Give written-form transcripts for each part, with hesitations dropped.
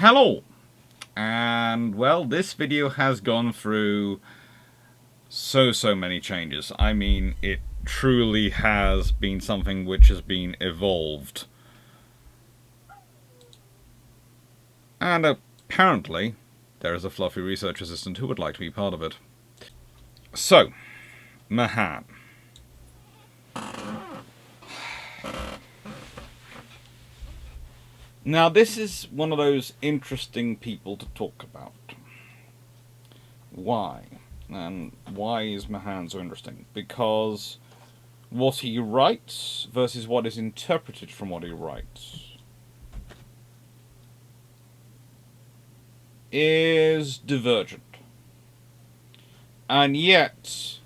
Hello, and well, this video has gone through so many changes. I mean, it truly has been something which has been evolved. And apparently, there is a fluffy research assistant who would like to be part of it. So, Mahan. Now, this is one of those interesting people to talk about. Why? And why is Mahan so interesting? Because what he writes versus what is interpreted from what he writes is divergent. And yet,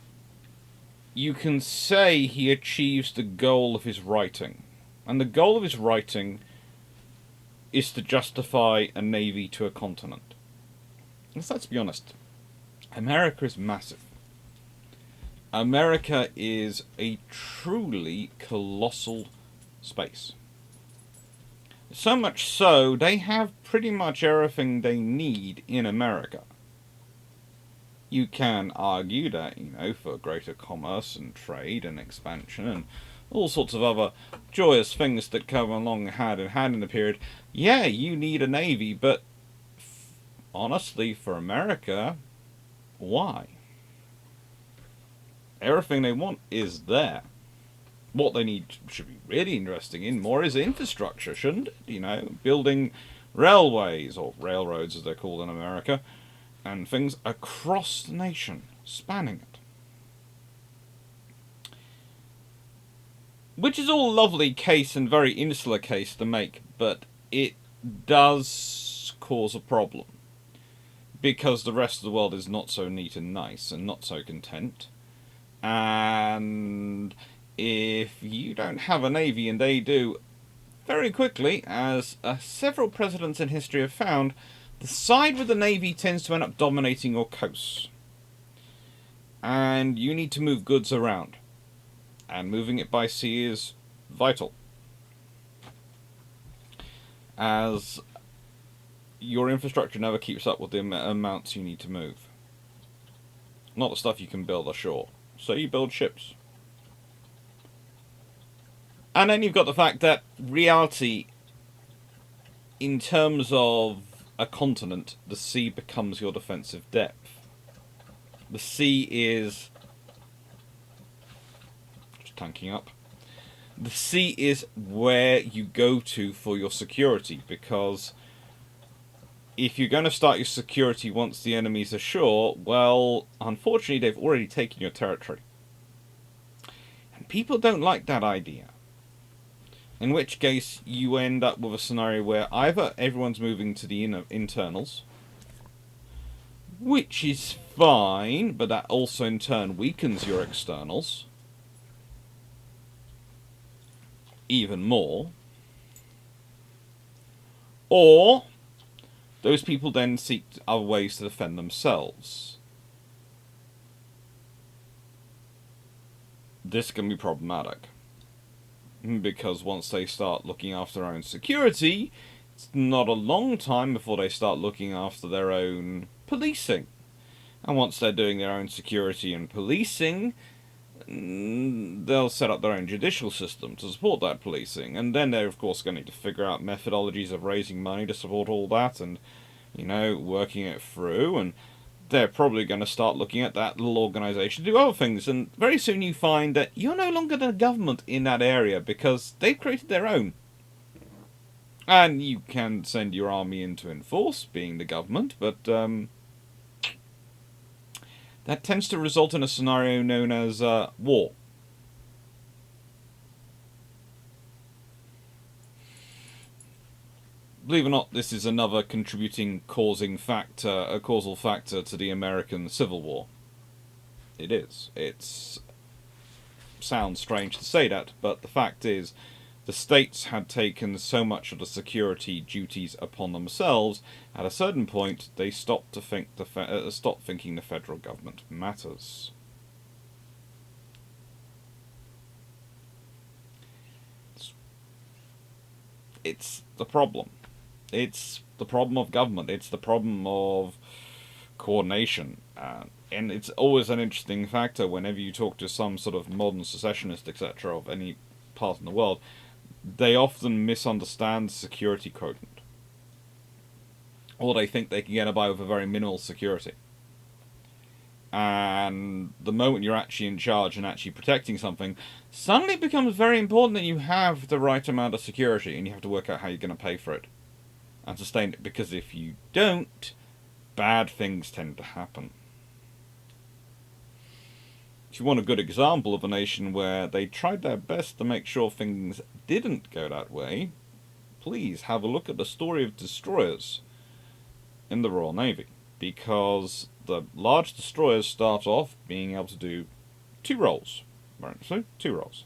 you can say he achieves the goal of his writing. And the goal of his writing is to justify a navy to a continent. Let's be honest. America is massive. America is a truly colossal space. So much so, they have pretty much everything they need in America. You can argue that, for greater commerce and trade and expansion and all sorts of other joyous things that come along hand in hand in the period, yeah, you need a navy, but honestly, for America, why? Everything they want is there. What they need should be really interesting in more is infrastructure, shouldn't it? Building railways, or railroads as they're called in America, and things across the nation, spanning it. Which is all a lovely case and very insular case to make, but it does cause a problem. Because the rest of the world is not so neat and nice and not so content. And if you don't have a navy and they do, very quickly, as several presidents in history have found, the side with the navy tends to end up dominating your coasts. And you need to move goods around. And moving it by sea is vital. As your infrastructure never keeps up with the amounts you need to move. Not the stuff you can build ashore. So you build ships. And then you've got the fact that reality, in terms of a continent, the sea becomes your defensive depth. The sea is... just tanking up. The sea is where you go to for your security, because if you're going to start your security once the enemy's ashore, well, unfortunately they've already taken your territory. And people don't like that idea. In which case, you end up with a scenario where either everyone's moving to the internals, which is fine, but that also in turn weakens your externals even more, or those people then seek other ways to defend themselves. This can be problematic. Because once they start looking after their own security, it's not a long time before they start looking after their own policing. And once they're doing their own security and policing, they'll set up their own judicial system to support that policing. And then they're, of course, going to need to figure out methodologies of raising money to support all that and, working it through. And they're probably going to start looking at that little organisation to do other things, and very soon you find that you're no longer the government in that area because they've created their own. And you can send your army in to enforce being the government, but that tends to result in a scenario known as war. Believe it or not, this is another contributing causal factor to the American Civil War. It is. It sounds strange to say that, but the fact is, the states had taken so much of the security duties upon themselves. At a certain point, they stopped thinking the federal government matters. It's the problem. It's the problem of government. It's the problem of coordination. And it's always an interesting factor whenever you talk to some sort of modern secessionist, etc., of any part in the world. They often misunderstand security quotient. Or they think they can get by with a very minimal security. And the moment you're actually in charge and actually protecting something, suddenly it becomes very important that you have the right amount of security, and you have to work out how you're going to pay for it and sustain it, because if you don't, bad things tend to happen. If you want a good example of a nation where they tried their best to make sure things didn't go that way, please have a look at the story of destroyers in the Royal Navy, because the large destroyers start off being able to do two roles. So, two roles.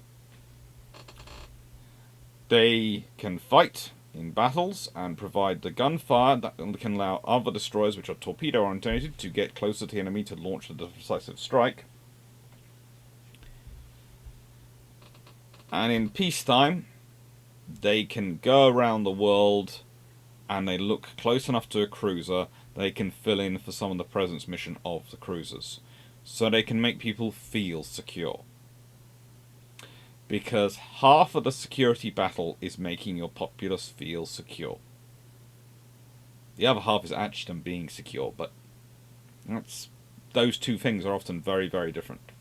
They can fight in battles and provide the gunfire that can allow other destroyers, which are torpedo orientated, to get closer to the enemy to launch the decisive strike. And in peacetime, they can go around the world and they look close enough to a cruiser, they can fill in for some of the presence mission of the cruisers. So they can make people feel secure. Because half of the security battle is making your populace feel secure. The other half is actually them being secure, but those two things are often very, very different.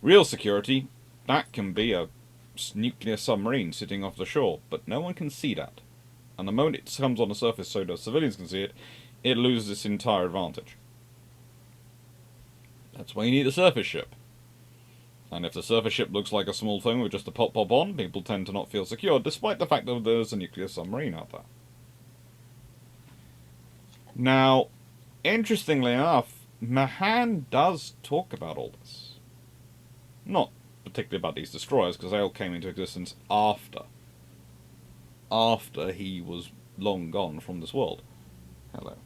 Real security, that can be a nuclear submarine sitting off the shore, but no one can see that. And the moment it comes on the surface so that civilians can see it, it loses its entire advantage. That's why you need a surface ship. And if the surface ship looks like a small thing with just a pop-pop on, people tend to not feel secure, despite the fact that there's a nuclear submarine out there. Now, interestingly enough, Mahan does talk about all this. Not particularly about these destroyers, because they all came into existence after he was long gone from this world. Hello.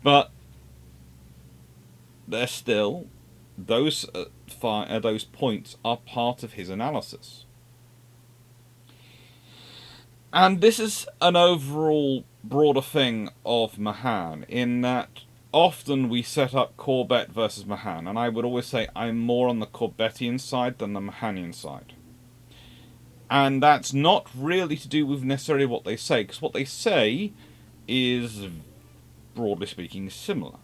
But they're still, those points are part of his analysis. And this is an overall broader thing of Mahan, in that often we set up Corbett versus Mahan, and I would always say I'm more on the Corbettian side than the Mahanian side. And that's not really to do with necessarily what they say, because what they say is, broadly speaking, similar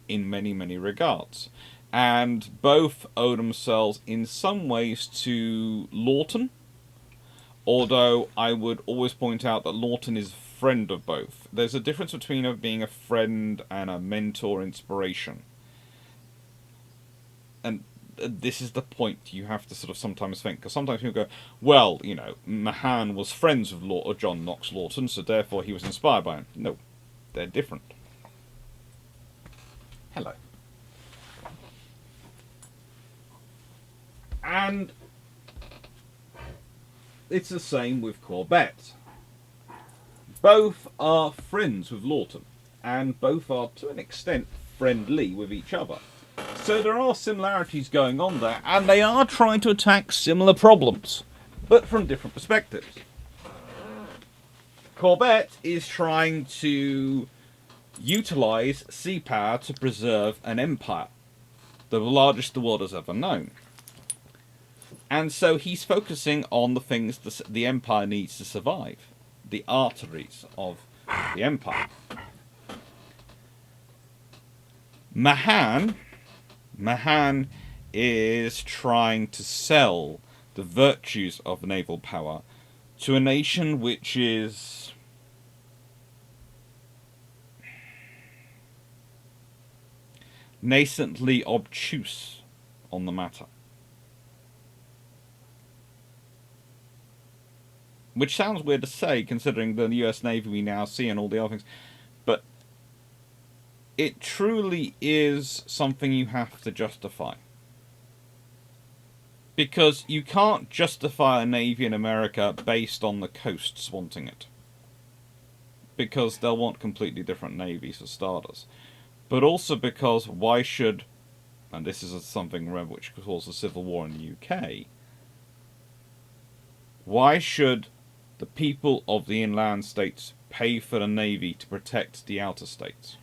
in many, many regards. And both owe themselves in some ways to Lawton, although I would always point out that Lawton is a friend of both. There's a difference between being a friend and a mentor inspiration. And this is the point you have to sort of sometimes think, because sometimes people go, well, you know, Mahan was friends with John Knox Lawton, so therefore he was inspired by him. No, they're different. Hello. And it's the same with Corbett. Both are friends with Lawton, and both are, to an extent, friendly with each other. So there are similarities going on there, and they are trying to attack similar problems, but from different perspectives. Corbett is trying to utilize sea power to preserve an empire, the largest the world has ever known. And so he's focusing on the things the empire needs to survive, the arteries of the empire. Mahan is trying to sell the virtues of naval power to a nation which is nascently obtuse on the matter. Which sounds weird to say, considering the US Navy we now see and all the other things. But it truly is something you have to justify. Because you can't justify a navy in America based on the coasts wanting it. Because they'll want completely different navies for starters. But also because why should, and this is something which caused a civil war in the UK, why should The people of the inland states pay for the Navy to protect the outer states.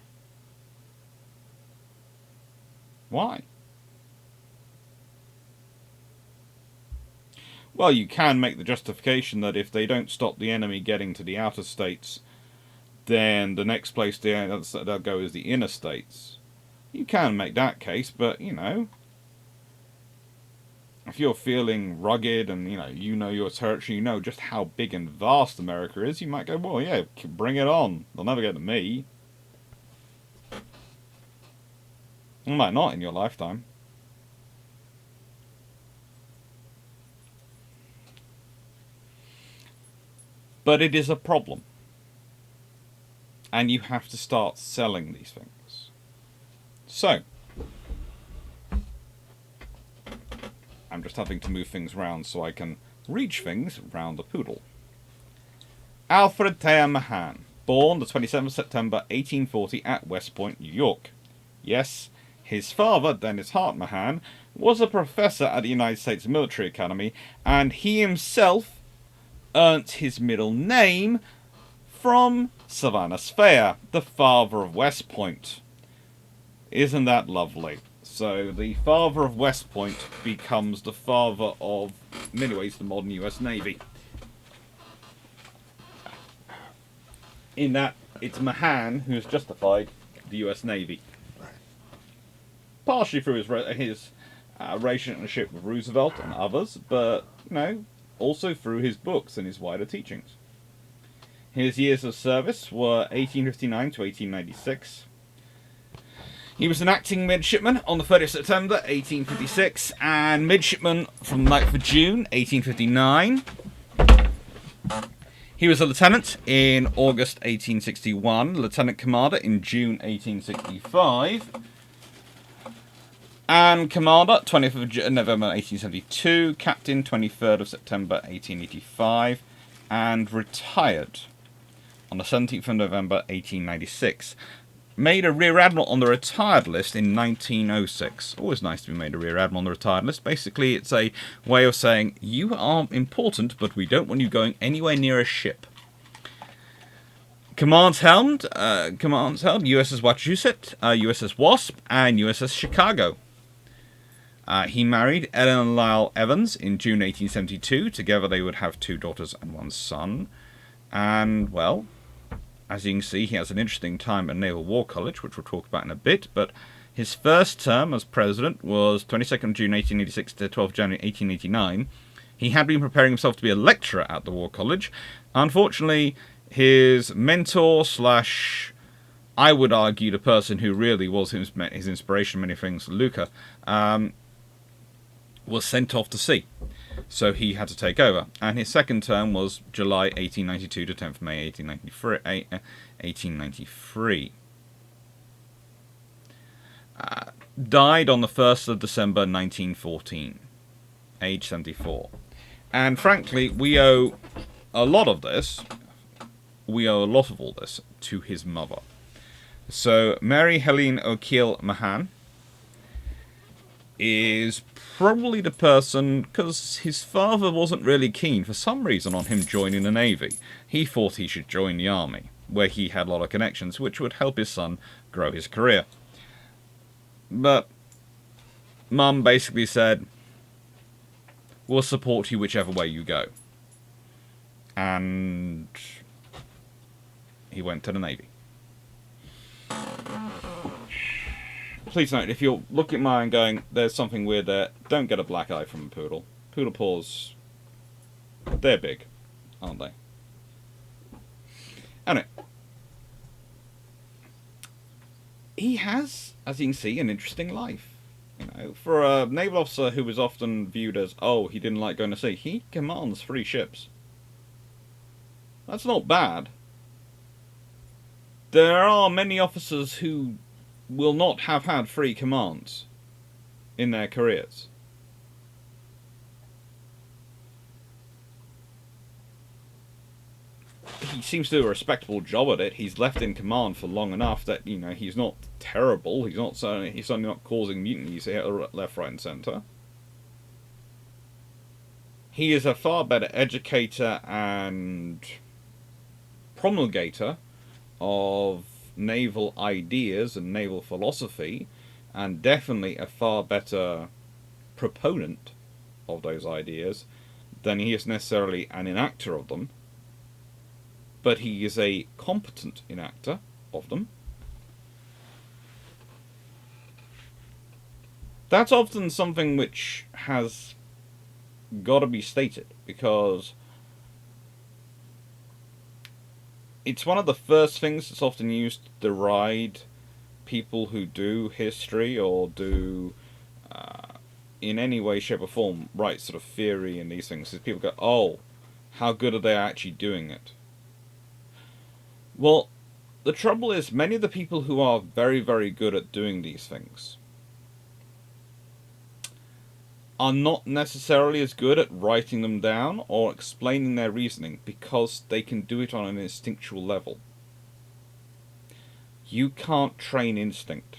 Why? Well, you can make the justification that if they don't stop the enemy getting to the outer states, then the next place they'll go is the inner states. You can make that case, but, you know, if you're feeling rugged and, you know your territory, you know just how big and vast America is, you might go, well, yeah, bring it on. They'll never get to me. They might not in your lifetime. But it is a problem. And you have to start selling these things. So, I'm just having to move things around so I can reach things round the poodle. Alfred Thayer Mahan, born the 27th of September 1840 at West Point, New York. Yes, his father, Dennis Hart Mahan, was a professor at the United States Military Academy, and he himself earned his middle name from Savannah Thayer, the father of West Point. Isn't that lovely? So the father of West Point becomes the father of, in many ways, the modern US Navy. In that it's Mahan who has justified the US Navy. Partially through his relationship with Roosevelt and others, but, also through his books and his wider teachings. His years of service were 1859 to 1896. He was an acting midshipman on the 30th of September 1856 and midshipman from the 9th of June 1859. He was a lieutenant in August 1861, lieutenant commander in June 1865, and commander 20th of November 1872, captain 23rd of September 1885, and retired on the 17th of November 1896. Made a rear admiral on the retired list in 1906. Always nice to be made a rear admiral on the retired list. Basically, it's a way of saying, you are important, but we don't want you going anywhere near a ship. Commands held USS Massachusetts, USS Wasp, and USS Chicago. He married Eleanor Lyle Evans in June 1872. Together they would have 2 daughters and 1 son. And, well, as you can see, he has an interesting time at Naval War College, which we'll talk about in a bit, but his first term as president was 22nd June 1886 to 12th January 1889. He had been preparing himself to be a lecturer at the War College. Unfortunately, his mentor / I would argue the person who really was his inspiration in many things, Luca, was sent off to sea. So he had to take over. And his second term was July 1892 to 10th May 1893. Died on the 1st of December 1914, age 74. And frankly, we owe a lot of all this to his mother. So Mary Helene O'Keel Mahan is probably the person, because his father wasn't really keen for some reason on him joining the Navy. He thought he should join the Army, where he had a lot of connections, which would help his son grow his career. But Mum basically said, we'll support you whichever way you go. And he went to the Navy. Please note, if you're looking at mine and going, there's something weird there, don't get a black eye from a poodle. Poodle paws, they're big, aren't they? Anyway, he has, as you can see, an interesting life. For a naval officer who was often viewed as, he didn't like going to sea, he commands 3 ships. That's not bad. There are many officers who will not have had 3 commands in their careers. He seems to do a respectable job at it. He's left in command for long enough that, he's not terrible. He's certainly not causing mutinies here left, right, and centre. He is a far better educator and promulgator of naval ideas and naval philosophy, and definitely a far better proponent of those ideas than he is necessarily an enactor of them, but he is a competent enactor of them. That's often something which has got to be stated, because it's one of the first things that's often used to deride people who do history or do, in any way, shape, or form, write sort of theory and these things. Is people go, oh, how good are they actually doing it? Well, the trouble is, many of the people who are very, very good at doing these things are not necessarily as good at writing them down or explaining their reasoning, because they can do it on an instinctual level. You can't train instinct.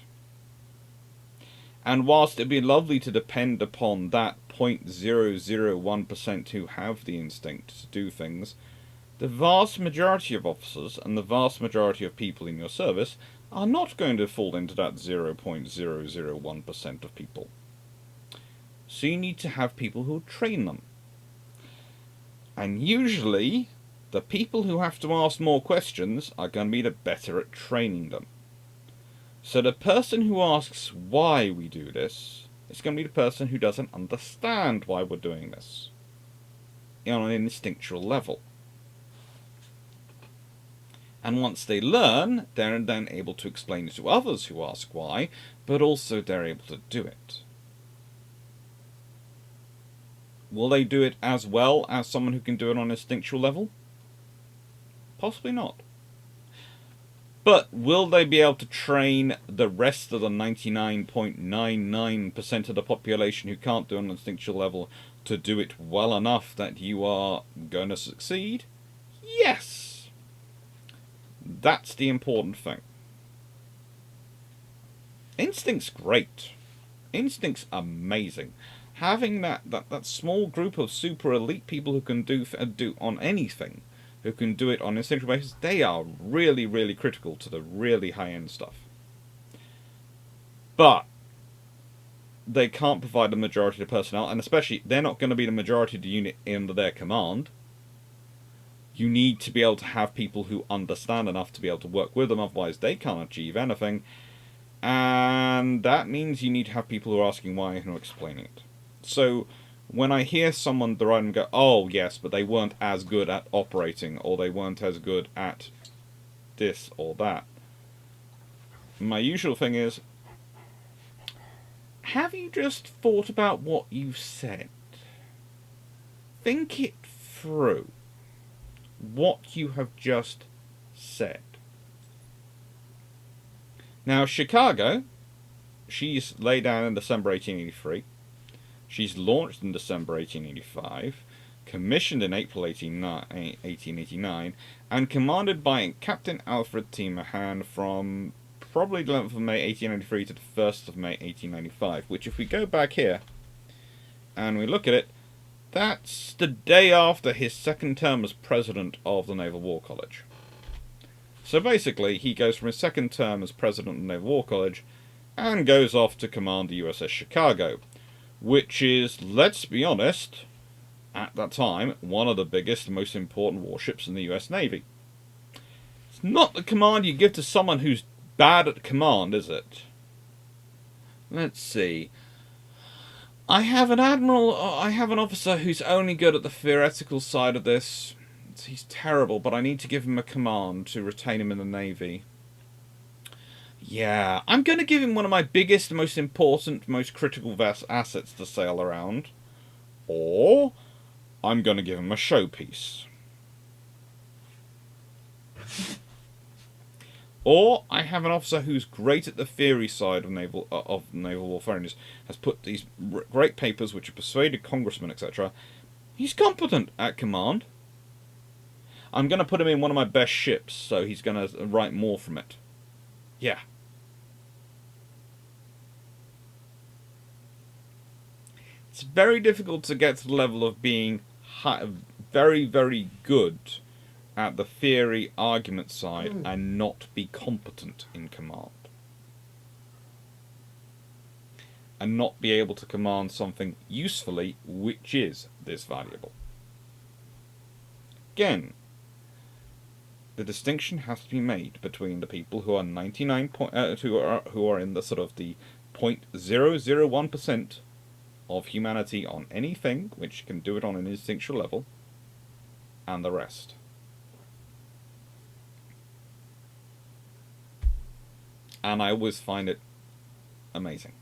And whilst it'd be lovely to depend upon that 0.001% who have the instinct to do things, the vast majority of officers and the vast majority of people in your service are not going to fall into that 0.001% of people. So you need to have people who train them. And usually, the people who have to ask more questions are going to be the better at training them. So the person who asks why we do this is going to be the person who doesn't understand why we're doing this on an instinctual level. And once they learn, they're then able to explain it to others who ask why, but also they're able to do it. Will they do it as well as someone who can do it on an instinctual level? Possibly not. But will they be able to train the rest of the 99.99% of the population who can't do it on an instinctual level to do it well enough that you are going to succeed? Yes! That's the important thing. Instinct's great. Instinct's amazing. Having that small group of super elite people who can do on anything, who can do it on an instinctual basis, they are really, really critical to the really high-end stuff. But they can't provide the majority of the personnel, and especially, they're not going to be the majority of the unit under their command. You need to be able to have people who understand enough to be able to work with them, otherwise they can't achieve anything. And that means you need to have people who are asking why and who are explaining it. So when I hear someone deride and go, oh yes, but they weren't as good at operating, or they weren't as good at this or that, my usual thing is, have you just thought about what you said? Think it through. What you have just said. Now, Chicago, she's laid down in December 1883. She's launched in December 1885, commissioned in April 1889, and commanded by Captain Alfred Thayer Mahan from probably the 11th of May 1893 to the 1st of May 1895, which, if we go back here and we look at it, that's the day after his second term as president of the Naval War College. So basically, he goes from his second term as president of the Naval War College and goes off to command the USS Chicago, which is, let's be honest, at that time, one of the biggest and most important warships in the US Navy. It's not the command you give to someone who's bad at command, is it? Let's see. I have an officer who's only good at the theoretical side of this. He's terrible, but I need to give him a command to retain him in the Navy. Yeah, I'm going to give him one of my biggest, most important, most critical assets to sail around. Or I'm going to give him a showpiece. Or I have an officer who's great at the theory side of naval warfare and has put these great papers which have persuaded congressmen, etc. He's competent at command. I'm going to put him in one of my best ships, so he's going to write more from it. Yeah. It's very difficult to get to the level of being very, very good at the theory argument side and not be competent in command. And not be able to command something usefully which is this valuable. Again, the distinction has to be made between the people who are 99 who are in the sort of the 0.001% of humanity on anything which can do it on an instinctual level, and the rest. And I always find it amazing.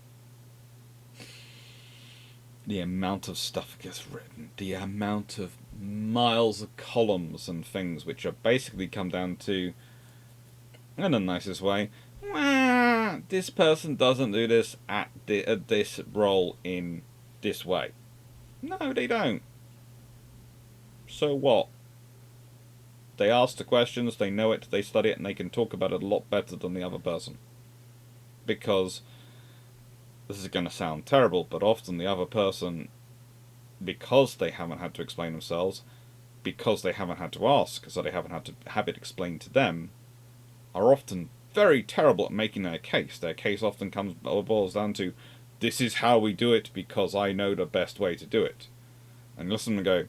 The amount of stuff gets written, the amount of miles of columns and things which are basically come down to, in the nicest way, this person doesn't do this at this role in this way. No, they don't. So what? They ask the questions, they know it, they study it, and they can talk about it a lot better than the other person. Because, this is going to sound terrible, but often the other person, because they haven't had to explain themselves, because they haven't had to ask, so they haven't had to have it explained to them, are often very terrible at making their case. Their case often boils down to, this is how we do it because I know the best way to do it. And listen and go,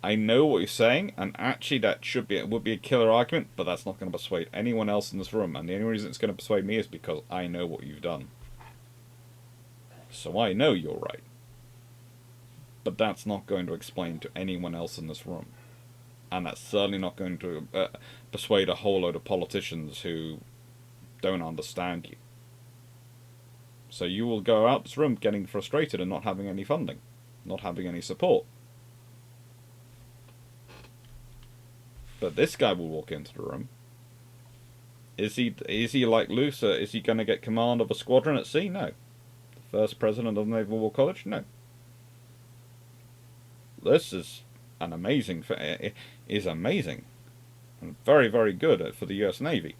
I know what you're saying, and actually it would be a killer argument, but that's not going to persuade anyone else in this room, and the only reason it's going to persuade me is because I know what you've done. So I know you're right. But that's not going to explain to anyone else in this room. And that's certainly not going to persuade a whole load of politicians who don't understand you. So you will go out this room getting frustrated and not having any funding, not having any support. But this guy will walk into the room. Is he like Luce? Is he going to get command of a squadron at sea? No. The first president of the Naval War College? No. This is an amazing. It is amazing, and very, very good for the U.S. Navy.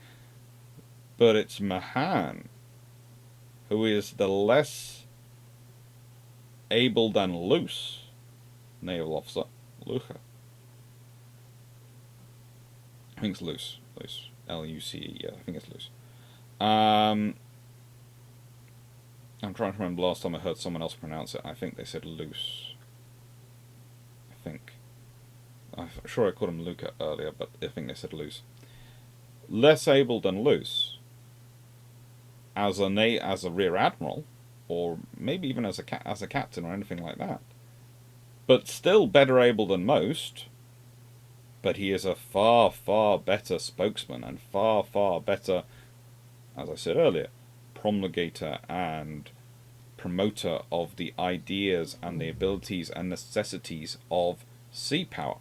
But it's Mahan who is the less able than Luce naval officer. Luce. I think it's Luce. Luce. L-U-C-E. Yeah, I think it's Luce. I'm trying to remember the last time I heard someone else pronounce it. I think they said Luce. I think. I'm sure I called him Luca earlier, but I think they said Luce. Less able than Luce as a rear admiral, or maybe even as a captain or anything like that. But still better able than most. But he is a far, far better spokesman and far, far better, as I said earlier, promulgator and promoter of the ideas and the abilities and necessities of sea power.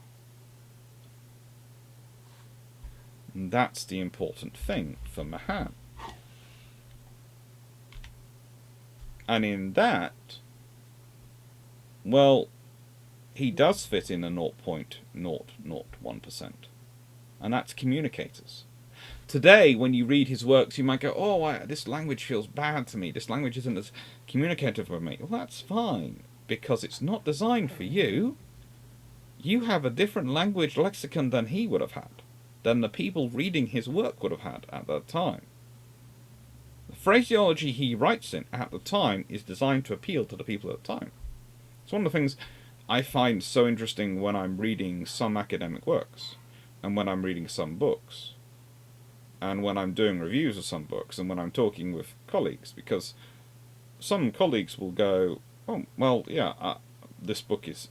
And that's the important thing for Mahan. And in that, well, he does fit in a 0.001%. And that's communicators. Today, when you read his works, you might go, oh, this language feels bad to me. This language isn't as communicative for me. Well, that's fine, because it's not designed for you. You have a different language lexicon than he would have had, than the people reading his work would have had at that time. The phraseology he writes in at the time is designed to appeal to the people at the time. It's one of the things I find so interesting when I'm reading some academic works, and when I'm reading some books, and when I'm doing reviews of some books, and when I'm talking with colleagues, because some colleagues will go, oh, well, yeah, this book is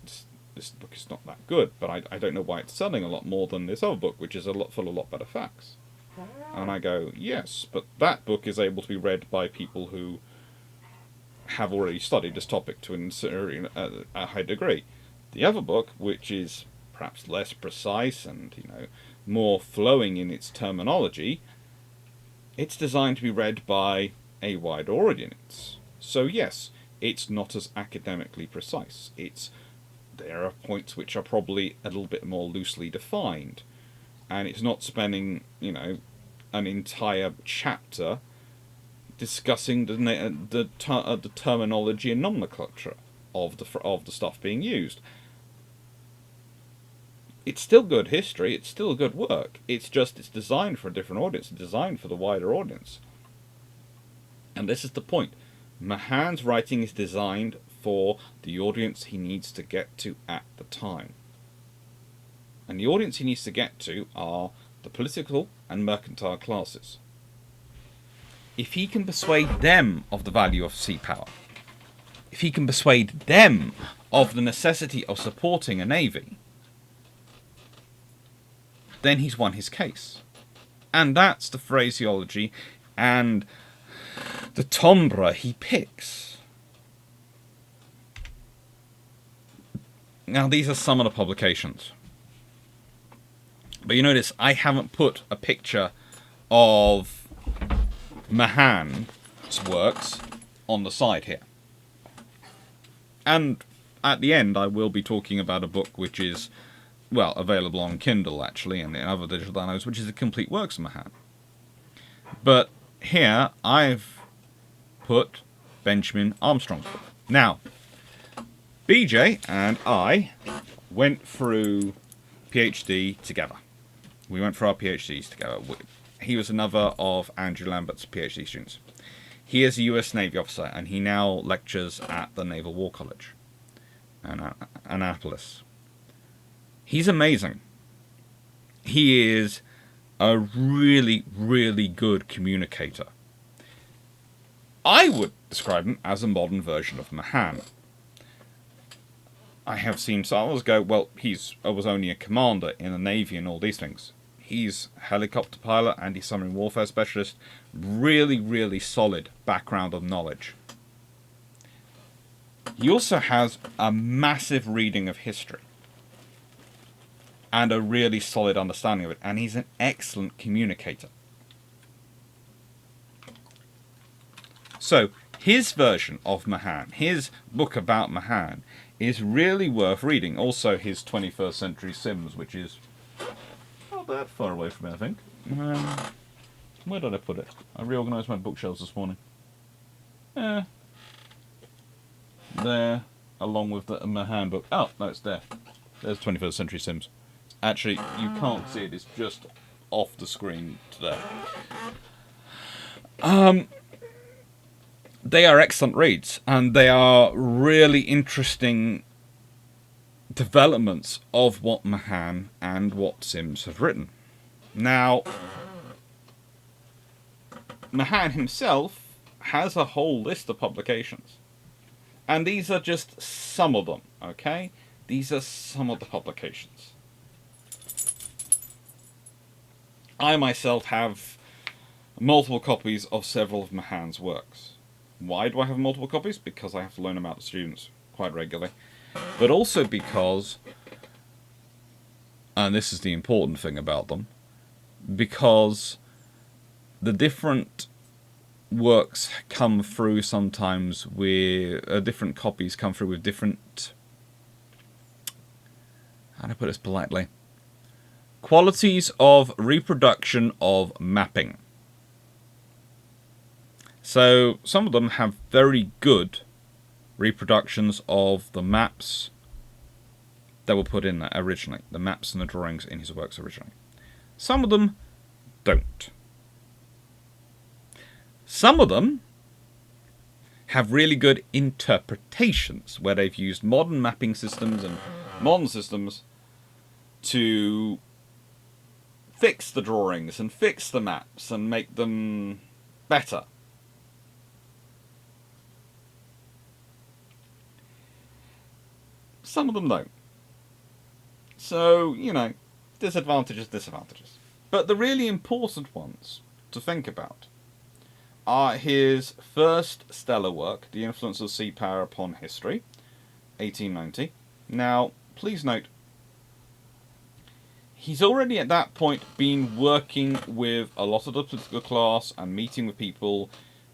not that good, but I don't know why it's selling a lot more than this other book, which is full of a lot better facts. And I go, yes, but that book is able to be read by people who have already studied this topic to a high degree. The other book, which is perhaps less precise and more flowing in its terminology, it's designed to be read by a wider audience. So yes, it's not as academically precise. There are points which are probably a little bit more loosely defined, and it's not spending an entire chapter discussing the terminology and nomenclature of the stuff being used. It's still good history, it's still good work. It's designed for a different audience, it's designed for the wider audience. And this is the point. Mahan's writing is designed for the audience he needs to get to at the time. And the audience he needs to get to are the political and mercantile classes. If he can persuade them of the value of sea power, if he can persuade them of the necessity of supporting a navy, then he's won his case. And that's the phraseology and the timbre he picks. Now, these are some of the publications. But you notice I haven't put a picture of Mahan's works on the side here. And at the end, I will be talking about a book which is, well, available on Kindle, actually, and in other digital downloads, which is the complete works of Mahan. But here, I've put Benjamin Armstrong's book. Now, BJ and I went through PhD together. We went for our PhDs together. He was another of Andrew Lambert's PhD students. He is a US Navy officer, and he now lectures at the Naval War College in Annapolis. He's amazing. He is a really, really good communicator. I would describe him as a modern version of Mahan. I have seen some others go, well, I was only a commander in the Navy and all these things. He's a helicopter pilot and he's submarine warfare specialist. Really, really solid background of knowledge. He also has a massive reading of history and a really solid understanding of it, and he's an excellent communicator. So, his version of Mahan, his book about Mahan, is really worth reading. Also, his 21st Century Sims, which is not that far away from me, I think. Where did I put it? I reorganised my bookshelves this morning. There, along with the Mahan book. Oh, no, it's there. There's 21st Century Sims. Actually, you can't see it, it's just off the screen today. They are excellent reads, and they are really interesting developments of what Mahan and what Sims have written. Now, Mahan himself has a whole list of publications. And these are just some of them, okay? These are some of the publications. I myself have multiple copies of several of Mahan's works. Why do I have multiple copies? Because I have to loan them out to students quite regularly. But also because, and this is the important thing about them, because the different works come through sometimes with, different copies come through with different, how do I put this politely, qualities of reproduction of mapping. So some of them have very good reproductions of the maps that were put in there originally, the maps and the drawings in his works originally. Some of them don't. Some of them have really good interpretations, where they've used modern mapping systems and modern systems to fix the drawings and fix the maps and make them better. Some of them don't. So, you know, disadvantages, disadvantages. But the really important ones to think about are his first stellar work, The Influence of Sea Power Upon History, 1890. Now, please note, he's already at that point been working with a lot of the political class and meeting with people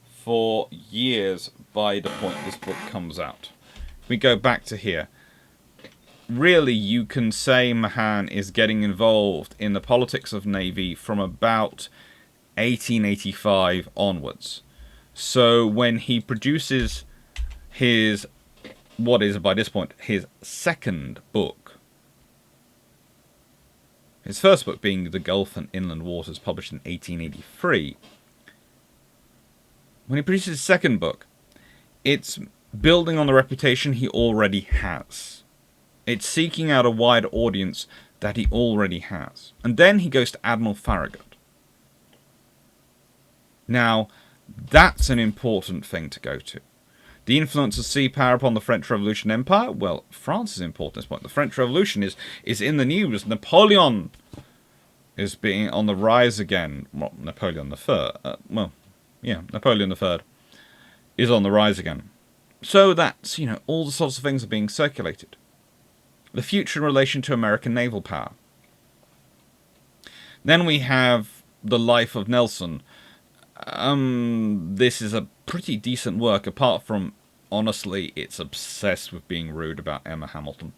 for years by the point this book comes out. We go back to here. Really, you can say Mahan is getting involved in the politics of Navy from about 1885 onwards. So when he produces his, what is by this point, his second book, His first book being The Gulf and Inland Waters, published in 1883. When he produces his second book, it's building on the reputation he already has. It's seeking out a wide audience that he already has. And then he goes to Admiral Farragut. Now, that's an important thing to go to. The influence of sea power upon the French Revolution Empire? Well, France is important at this point. The French Revolution is in the news. Napoleon is being on the rise again. Well, Napoleon III. Napoleon III is on the rise again. So that's, all the sorts of things are being circulated. The future in relation to American naval power. Then we have The Life of Nelson. This is a pretty decent work, apart from, honestly, it's obsessed with being rude about Emma Hamilton.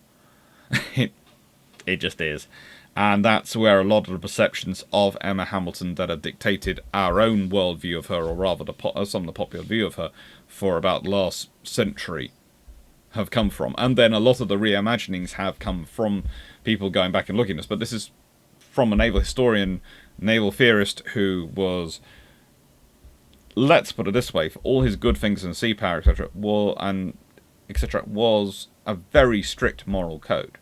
It just is. And that's where a lot of the perceptions of Emma Hamilton that have dictated our own worldview of her, or rather some of the popular view of her, for about the last century have come from. And then a lot of the reimaginings have come from people going back and looking at this. But this is from a naval historian, naval theorist, who was, let's put it this way, for all his good things in sea power, etc., was a very strict moral code.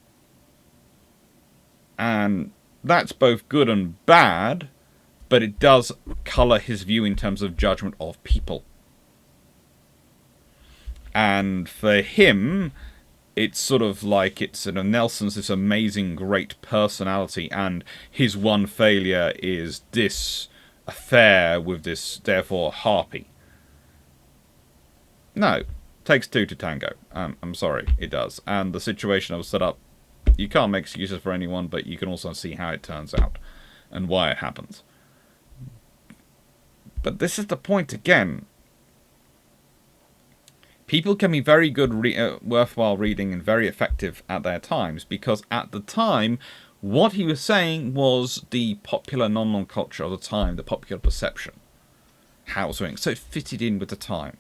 And that's both good and bad, but it does colour his view in terms of judgment of people. And for him, it's sort of like Nelson's this amazing, great personality, and his one failure is this affair with this, therefore, harpy. No, takes two to tango. I'm sorry, it does. And the situation I was set up, you can't make excuses for anyone, but you can also see how it turns out and why it happens. But this is the point again. People can be very good, worthwhile reading and very effective at their times, because at the time, what he was saying was the popular non-culture of the time, the popular perception. How it was doing. So it fitted in with the time.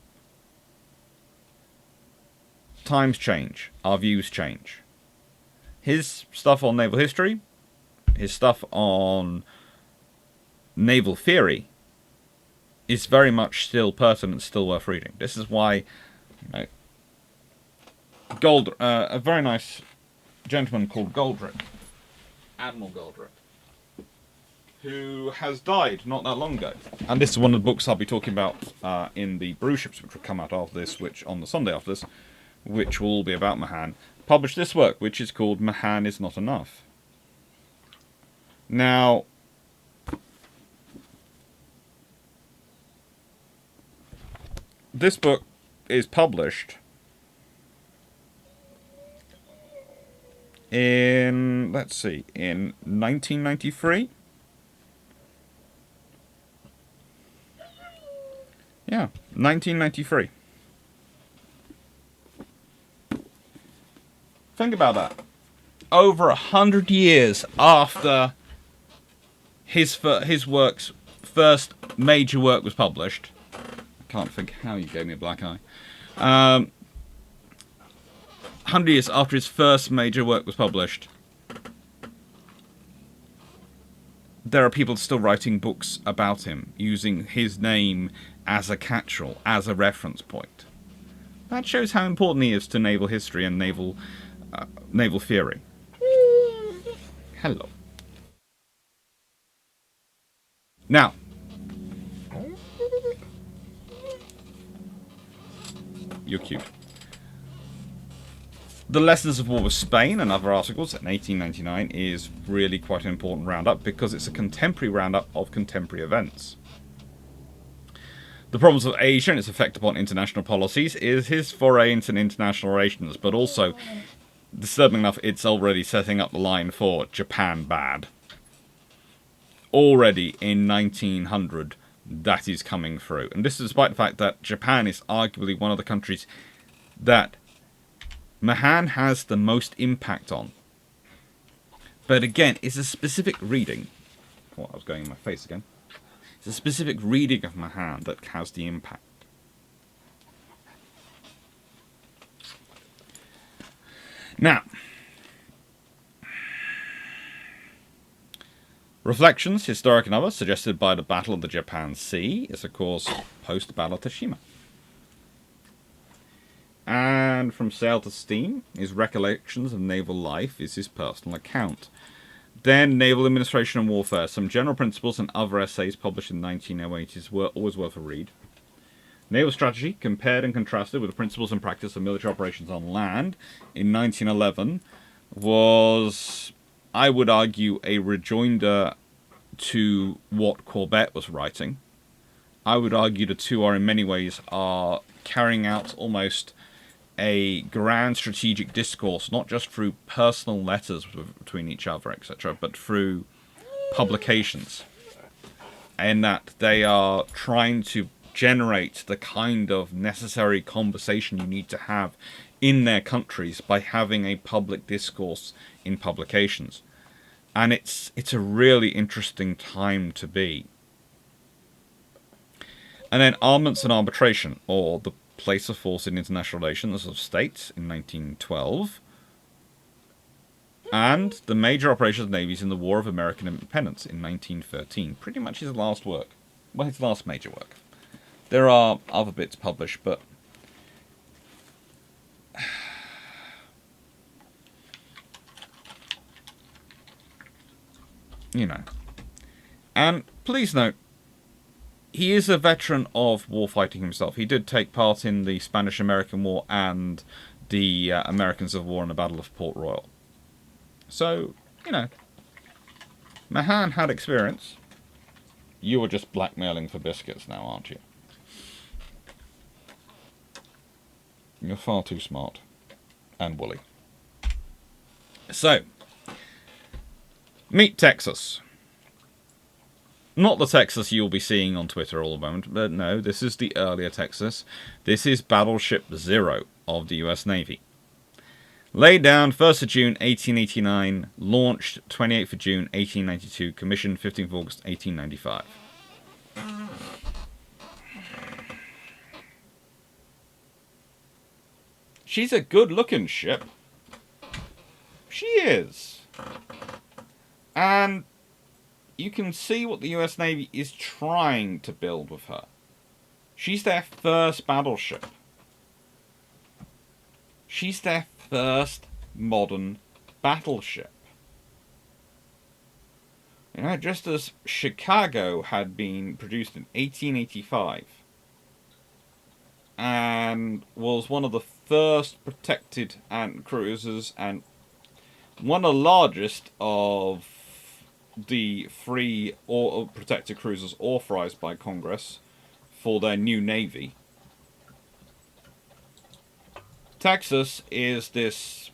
Times change. Our views change. His stuff on naval history, his stuff on naval theory, is very much still pertinent, still worth reading. This is why, a very nice gentleman called Goldrick, Admiral Goldrick, who has died not that long ago. And this is one of the books I'll be talking about in the brew ships, which will come out after this, which on the Sunday after this, which will all be about Mahan. Published this work, which is called Mahan is Not Enough. Now, this book is published in 1993. Yeah, 1993. Think about that. Over 100 years after his work's first major work was published. I can't think how you gave me a black eye. 100 years after his first major work was published, there are people still writing books about him, using his name as a catch-all, as a reference point. That shows how important he is to naval history and naval theory. Hello. Now, you're cute. The Lessons of War with Spain and Other Articles in 1899 is really quite an important roundup, because it's a contemporary roundup of contemporary events. The Problems of Asia and its effect upon international policies is his foray into international relations, but also, disturbing enough, it's already setting up the line for Japan bad. Already in 1900, that is coming through. And this is despite the fact that Japan is arguably one of the countries that Mahan has the most impact on. But again, it's a specific reading. Oh, I was going in my face again. It's a specific reading of Mahan that has the impact. Now, Reflections, historic and other, suggested by the Battle of the Japan Sea, is of course post-Battle of Tsushima. And From Sail to Steam, his recollections of naval life is his personal account. Then Naval Administration and Warfare, some general principles and other essays published in the 1980s were always worth a read. Naval Strategy, compared and contrasted with the principles and practice of military operations on land in 1911, was, I would argue, a rejoinder to what Corbett was writing. I would argue the two are in many ways are carrying out almost a grand strategic discourse, not just through personal letters between each other, etc., but through publications. And that they are trying to generate the kind of necessary conversation you need to have in their countries by having a public discourse in publications. And it's a really interesting time to be. And then Armaments and Arbitration, or the Place of Force in International Relations of States in 1912, and The Major Operations of Navies in the War of American Independence in 1913. Pretty much his last work. Well, his last major work. There are other bits published, but you know. And please note, he is a veteran of warfighting himself. He did take part in the Spanish-American War and the American Civil War and the Battle of Port Royal. So, you know, Mahan had experience. You are just blackmailing for biscuits now, aren't you? You're far too smart. And woolly. So, meet Texas. Not the Texas you'll be seeing on Twitter all the moment, but no, this is the earlier Texas. This is Battleship Zero of the US Navy. Laid down 1st of June 1889, launched 28th of June 1892, commissioned 15th of August 1895. She's a good-looking ship. She is. And you can see what the US Navy is trying to build with her. She's their first battleship. She's their first modern battleship. You know, just as Chicago had been produced in 1885 and was one of the first protected cruisers and one of the largest of the free or protected cruisers authorized by Congress for their new navy. Texas is this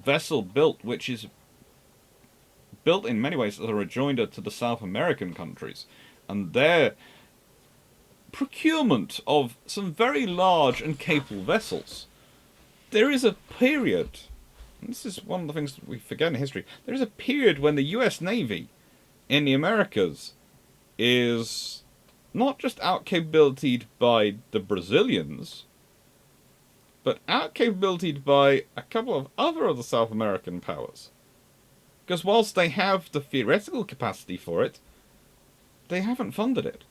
vessel built, which is built in many ways as a rejoinder to the South American countries and their procurement of some very large and capable vessels. There is a period, and this is one of the things that we forget in history, there is a period when the US Navy in the Americas is not just out-capabilitied by the Brazilians, but out-capabilitied by a couple of other of the South American powers. Because whilst they have the theoretical capacity for it, they haven't funded it.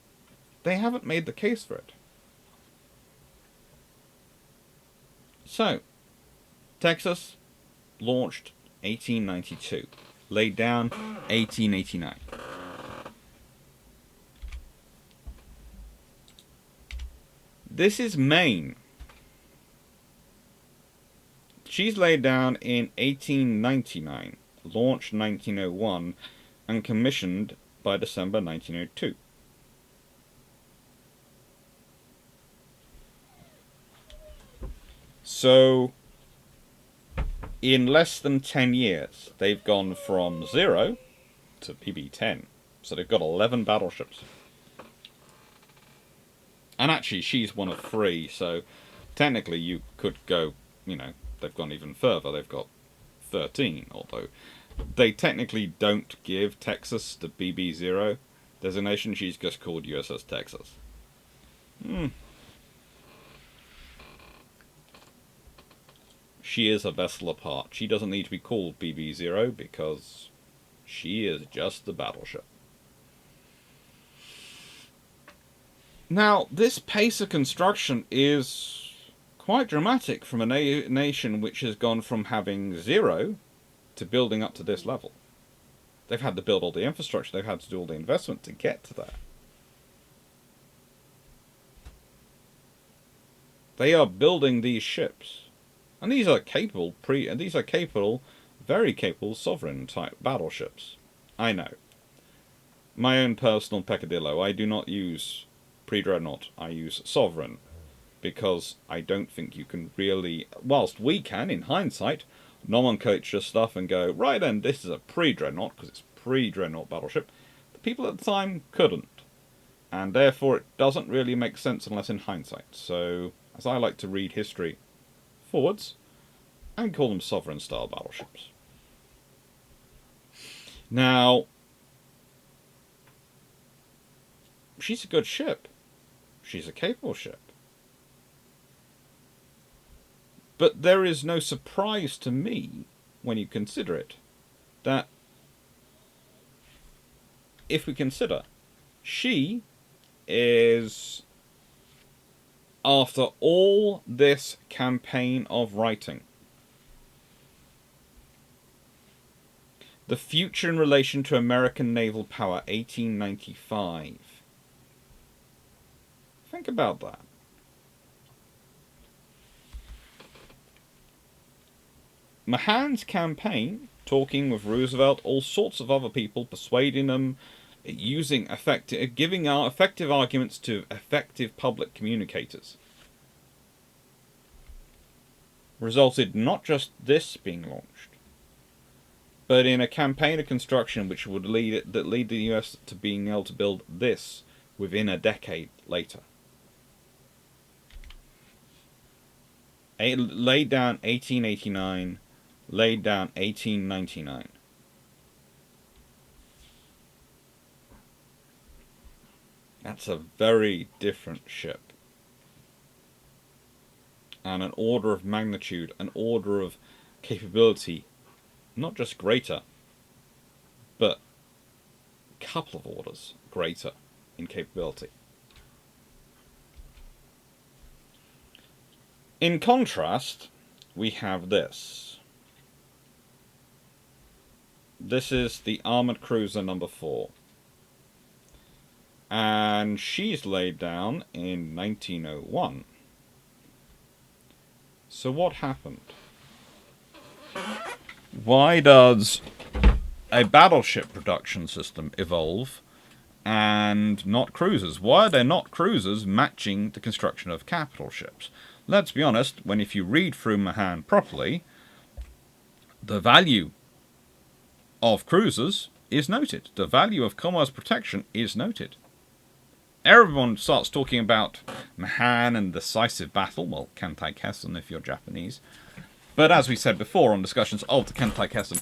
They haven't made the case for it. So, Texas launched 1892, laid down 1889. This is Maine. She's laid down in 1899, launched 1901, and commissioned by December 1902. So, in less than 10 years, they've gone from 0 to BB-10. So they've got 11 battleships. And actually, she's one of 3, so technically you could go, you know, they've gone even further. They've got 13, although they technically don't give Texas the BB-0 designation. She's just called USS Texas. She is a vessel apart. She doesn't need to be called BB-0 because she is just a battleship. Now, this pace of construction is quite dramatic from a nation which has gone from having zero to building up to this level. They've had to build all the infrastructure, they've had to do all the investment to get to that. They are building these ships. And these are capable, very capable sovereign type battleships. I know. My own personal peccadillo, I do not use pre-dreadnought, I use sovereign. Because I don't think you can really, whilst we can, in hindsight, nomenclature stuff and go, right then, this is a pre-dreadnought, because it's pre-dreadnought battleship. The people at the time couldn't. And therefore it doesn't really make sense unless in hindsight. So, as I like to read history forwards, I call them sovereign-style battleships. Now, she's a good ship. She's a capable ship. But there is no surprise to me, when you consider it, that if we consider, she is, after all this campaign of writing, The Future in Relation to American Naval Power, 1895. Think about that. Mahan's campaign, talking with Roosevelt, all sorts of other people, persuading them, giving our effective arguments to effective public communicators, resulted not just this being launched, but in a campaign of construction which would lead the US to being able to build this within a decade later. Laid down 1889, laid down 1899. That's a very different ship. And an order of magnitude, an order of capability, not just greater, but a couple of orders greater in capability. In contrast, we have this. This is the Armoured Cruiser number 4. And she's laid down in 1901. So what happened? Why does a battleship production system evolve and not cruisers? Why are there not cruisers matching the construction of capital ships? Let's be honest, if you read through Mahan properly, the value of cruisers is noted. The value of commerce protection is noted. Everyone starts talking about Mahan and decisive battle. Well, Kantai-Kessen if you're Japanese. But as we said before on discussions of the Kantai-Kessen,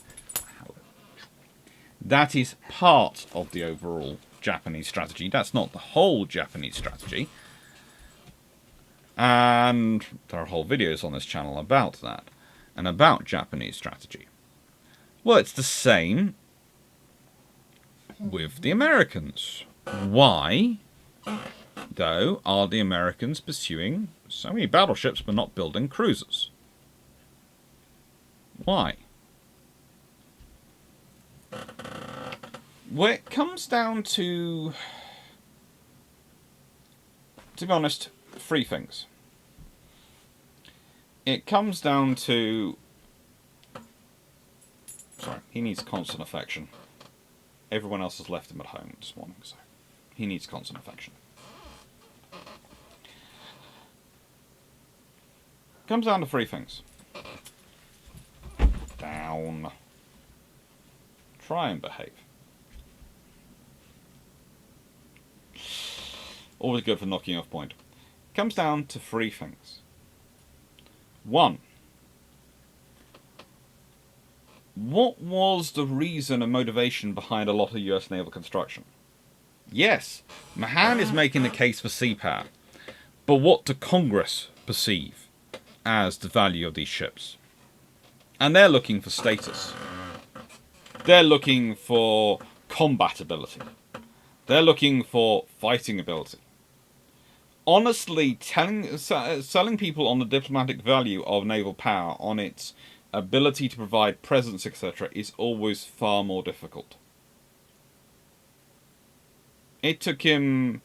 that is part of the overall Japanese strategy. That's not the whole Japanese strategy. And there are whole videos on this channel about that. And about Japanese strategy. Well, it's the same with the Americans. Why, though, are the Americans pursuing so many battleships but not building cruisers? Why? Well, it comes down to be honest, 3 things. It comes down to... Sorry, he needs constant affection. Everyone else has left him at home this morning, so he needs constant affection. Comes down to 3 things. Down. Try and behave. Always good for knocking off point. Comes down to 3 things. 1. What was the reason and motivation behind a lot of US naval construction? Yes, Mahan is making the case for sea power. But what do Congress perceive as the value of these ships? And they're looking for status. They're looking for combat ability. They're looking for fighting ability. honestly, selling people on the diplomatic value of naval power, on its ability to provide presence, etc., is always far more difficult. It took him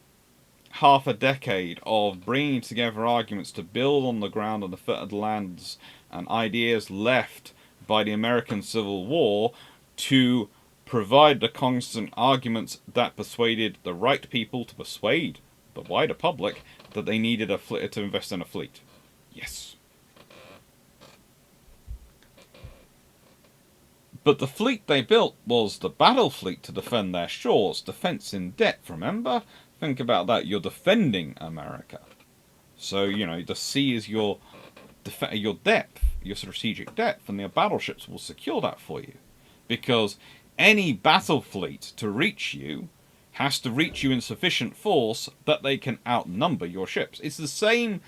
half a decade of bringing together arguments to build on the ground and the lands and ideas left by the American Civil War to provide the constant arguments that persuaded the right people to persuade the wider public that they needed to invest in a fleet. Yes. But the fleet they built was the battle fleet to defend their shores. Defense in depth, remember? Think about that. You're defending America. So, the sea is your depth, your strategic depth, and your battleships will secure that for you. Because any battle fleet to reach you has to reach you in sufficient force that they can outnumber your ships. It's the same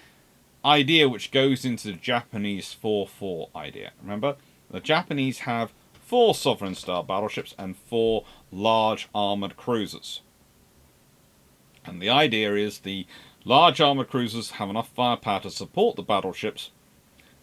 idea which goes into the Japanese 4-4 idea. Remember? The Japanese have 4 Sovereign-style battleships and 4 large armoured cruisers. And the idea is the large armoured cruisers have enough firepower to support the battleships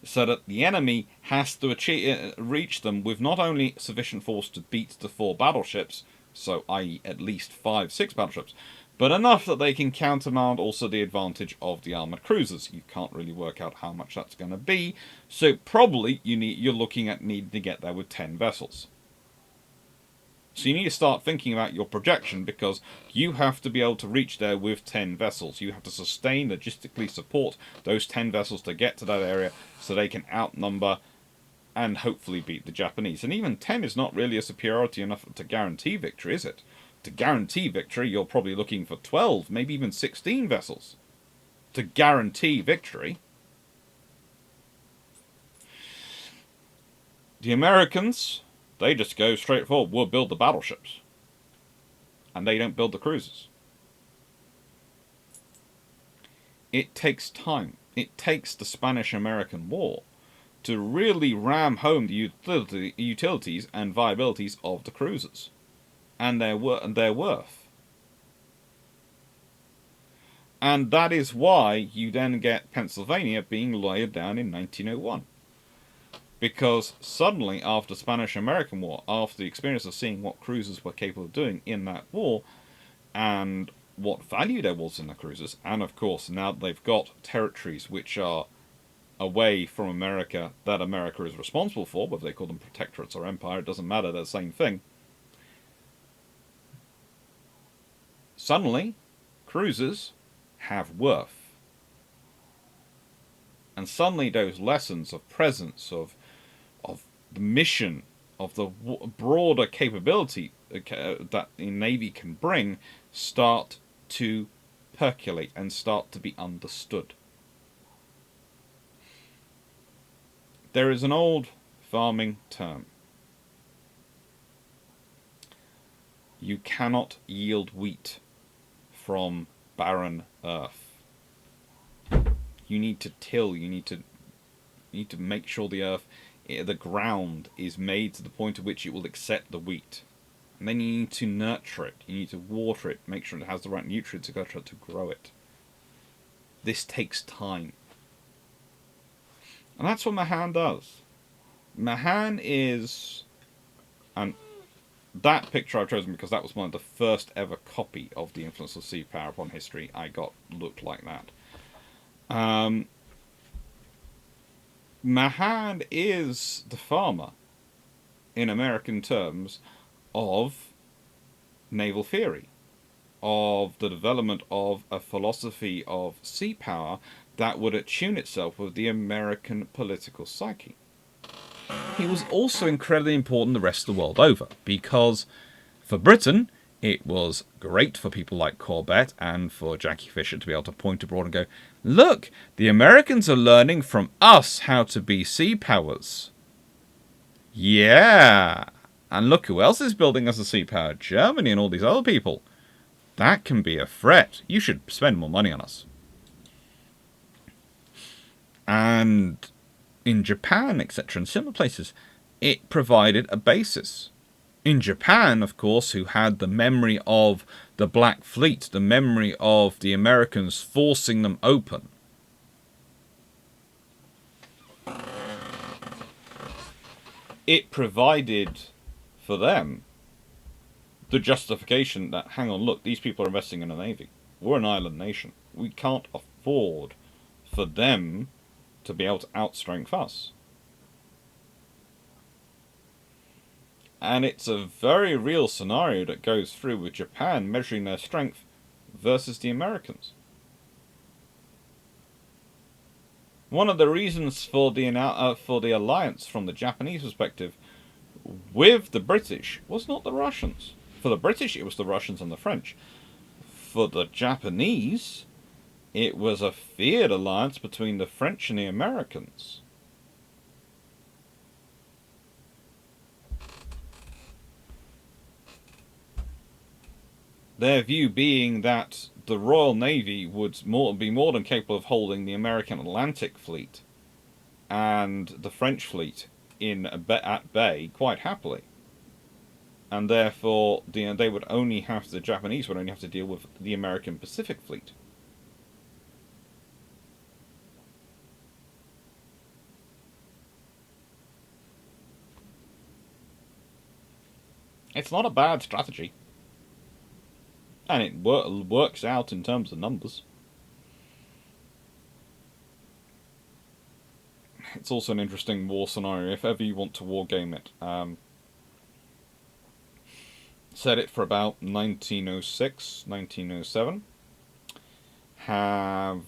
so that the enemy has to reach them with not only sufficient force to beat the 4 battleships, so i.e. at least 5-6 battleships, but enough that they can countermand also the advantage of the armoured cruisers. You can't really work out how much that's going to be, so probably you're looking at needing to get there with 10 vessels. So you need to start thinking about your projection, because you have to be able to reach there with 10 vessels. You have to logistically support those 10 vessels to get to that area so they can outnumber and hopefully beat the Japanese. And even 10 is not really a superiority enough to guarantee victory, is it? To guarantee victory, you're probably looking for 12, maybe even 16 vessels to guarantee victory. The Americans, they just go straight forward. We'll build the battleships. And they don't build the cruisers. It takes time. It takes the Spanish-American War to really ram home the utilities and viabilities of the cruisers. And their worth. And that is why you then get Pennsylvania being laid down in 1901. Because suddenly, after the Spanish-American War, after the experience of seeing what cruisers were capable of doing in that war, and what value there was in the cruisers, and of course, now that they've got territories which are away from America, that America is responsible for, whether they call them protectorates or empire, it doesn't matter, they're the same thing. Suddenly, cruisers have worth. And suddenly those lessons of presence, of the mission, of the broader capability that the Navy can bring, start to percolate and start to be understood. There is an old farming term. You cannot yield wheat from barren earth. You need to till, you need to make sure the ground is made to the point at which it will accept the wheat. And then you need to nurture it, you need to water it, make sure it has the right nutrients, etc. to grow it. This takes time. And that's what Mahan does. Mahan is... And that picture I've chosen because that was one of the first ever copy of The Influence of Sea Power upon History I got looked like that. Mahan is the farmer, in American terms, of naval theory, of the development of a philosophy of sea power that would attune itself with the American political psyche. He was also incredibly important the rest of the world over, because for Britain, it was great for people like Corbett and for Jackie Fisher to be able to point abroad and go, look, the Americans are learning from us how to be sea powers. Yeah. And look who else is building as a sea power. Germany and all these other people. That can be a threat. You should spend more money on us. And in Japan, etc., and similar places, it provided a basis. In Japan, of course, who had the memory of the Black Fleet, the memory of the Americans forcing them open, it provided for them the justification that, hang on, look, these people are investing in a navy. We're an island nation. We can't afford for them to be able to outstrength us. And it's a very real scenario that goes through with Japan measuring their strength versus the Americans. One of the reasons for the alliance from the Japanese perspective with the British was not the Russians. For the British, it was the Russians and the French. For the Japanese, it was a feared alliance between the French and the Americans. Their view being that the Royal Navy would be more than capable of holding the American Atlantic Fleet and the French fleet at bay quite happily. And therefore, the Japanese would only have to deal with the American Pacific Fleet. It's not a bad strategy. And it works out in terms of numbers. It's also an interesting war scenario if ever you want to war game it. Set it for about 1906, 1907. Have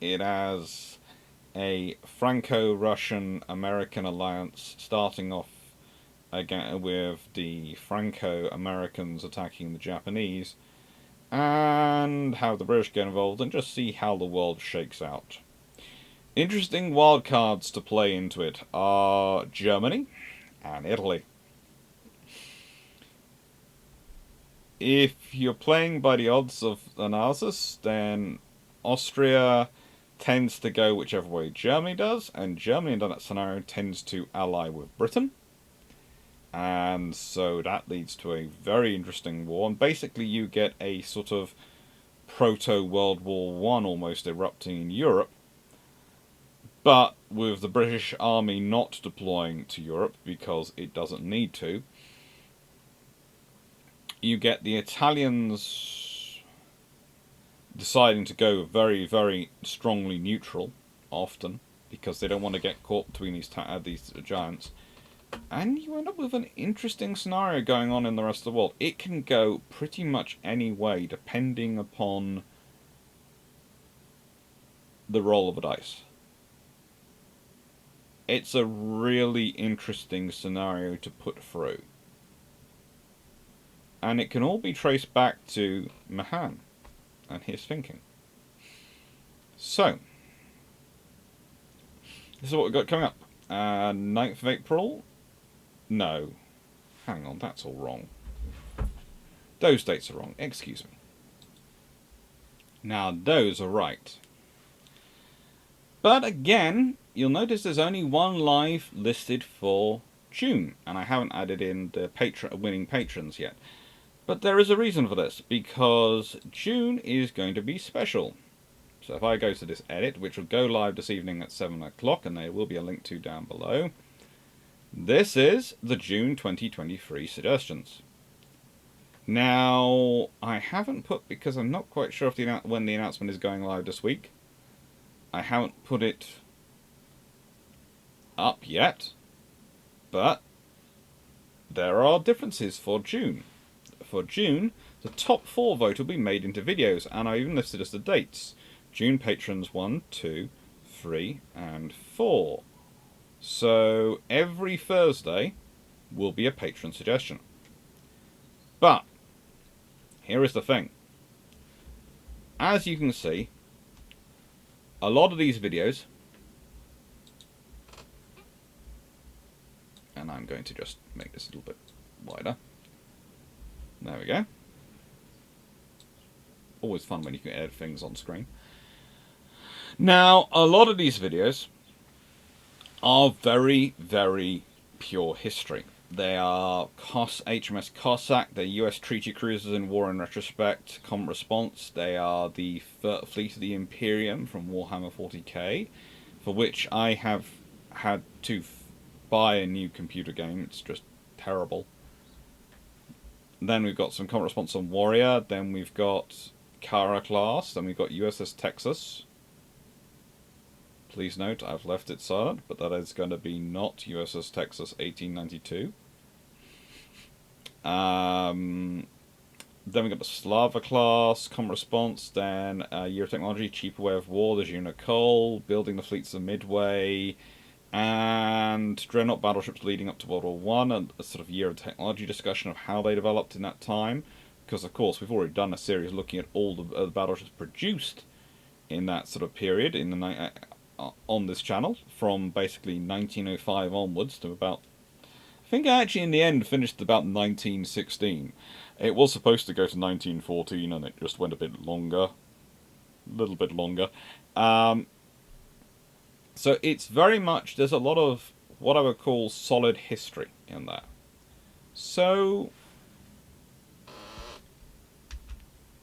it as a Franco-Russian-American alliance starting off again with the Franco-Americans attacking the Japanese, and have the British get involved and just see how the world shakes out. Interesting wildcards to play into it are Germany and Italy. If you're playing by the odds of analysis, then Austria tends to go whichever way Germany does, and Germany in that scenario tends to ally with Britain. And so that leads to a very interesting war, and basically you get a sort of proto-World War I almost erupting in Europe, but with the British Army not deploying to Europe because it doesn't need to. You get the Italians deciding to go very, very strongly neutral, often, because they don't want to get caught between these giants. And you end up with an interesting scenario going on in the rest of the world. It can go pretty much any way, depending upon the roll of a dice. It's a really interesting scenario to put through. And it can all be traced back to Mahan and his thinking. So, this is what we've got coming up. 9th of April. No. Hang on, that's all wrong. Those dates are wrong. Excuse me. Now, those are right. But again, you'll notice there's only one live listed for June. And I haven't added in the winning patrons yet. But there is a reason for this, because June is going to be special. So if I go to this edit, which will go live this evening at 7 o'clock, and there will be a link to down below, this is the June 2023 suggestions. Now, I haven't put, because I'm not quite sure if when the announcement is going live this week, I haven't put it up yet, but there are differences for June. For June, the top 4 vote will be made into videos, and I even listed as the dates. June patrons 1, 2, 3, and 4. So every Thursday will be a patron suggestion. But here is the thing. As you can see, a lot of these videos, and I'm going to just make this a little bit wider. There we go. Always fun when you can edit things on screen. Now, a lot of these videos are very, very pure history. They are HMS Cossack. They're US treaty cruisers in War in Retrospect. Combat Response. They are the fleet of the Imperium from Warhammer 40k, for which I have had to buy a new computer game. It's just terrible. Then we've got some Combat Response on Warrior. Then we've got Kara class. Then we've got USS Texas. Please note, I've left it silent, but that is going to be not USS Texas 1892. Then we got the Slava class, Combat Response, then Year of Technology, Cheaper Way of War, the Juna Cole, Building the Fleets of Midway, and Dreadnought battleships leading up to World War One, and a sort of Year of Technology discussion of how they developed in that time. Because, of course, we've already done a series looking at all the battleships produced in that sort of period in the on this channel, from basically 1905 onwards to about, I think I actually in the end finished about 1916. It was supposed to go to 1914 and it just went a bit longer. A little bit longer. So it's very much, there's a lot of what I would call solid history in there. So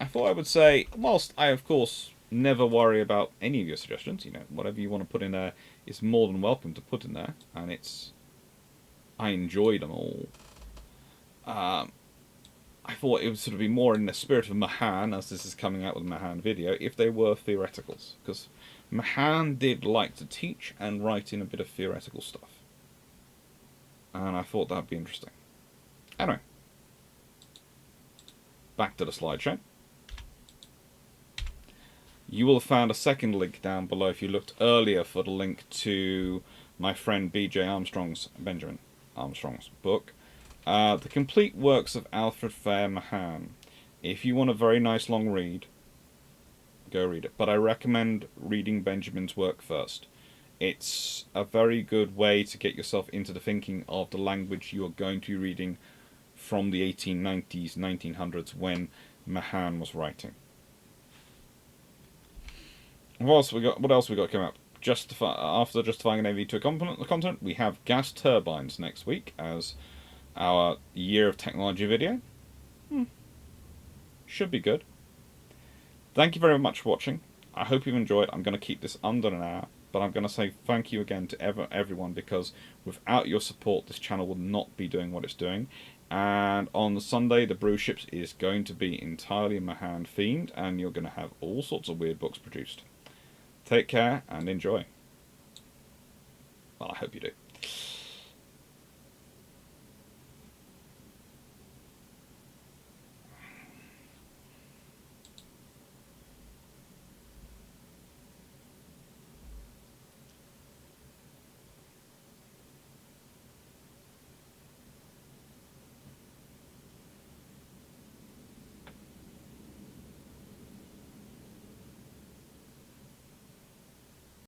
I thought I would say, whilst I of course never worry about any of your suggestions, you know, whatever you want to put in there is more than welcome to put in there, and I enjoy them all. I thought it would sort of be more in the spirit of Mahan, as this is coming out with a Mahan video, if they were theoreticals, because Mahan did like to teach and write in a bit of theoretical stuff, and I thought that'd be interesting. Anyway, back to the slideshow. You will have found a second link down below if you looked earlier for the link to my friend Benjamin Armstrong's book, The Complete Works of Alfred Thayer Mahan. If you want a very nice long read, go read it. But I recommend reading Benjamin's work first. It's a very good way to get yourself into the thinking of the language you are going to be reading from the 1890s, 1900s, when Mahan was writing. What else we got coming up? After justifying an AV to a continent, we have gas turbines next week as our Year of Technology video. Should be good. Thank you very much for watching. I hope you've enjoyed. I'm going to keep this under an hour, but I'm going to say thank you again to everyone, because without your support, this channel would not be doing what it's doing. And on the Sunday, the Brew Ships is going to be entirely Mahan themed, and you're going to have all sorts of weird books produced. Take care and enjoy. Well, I hope you do.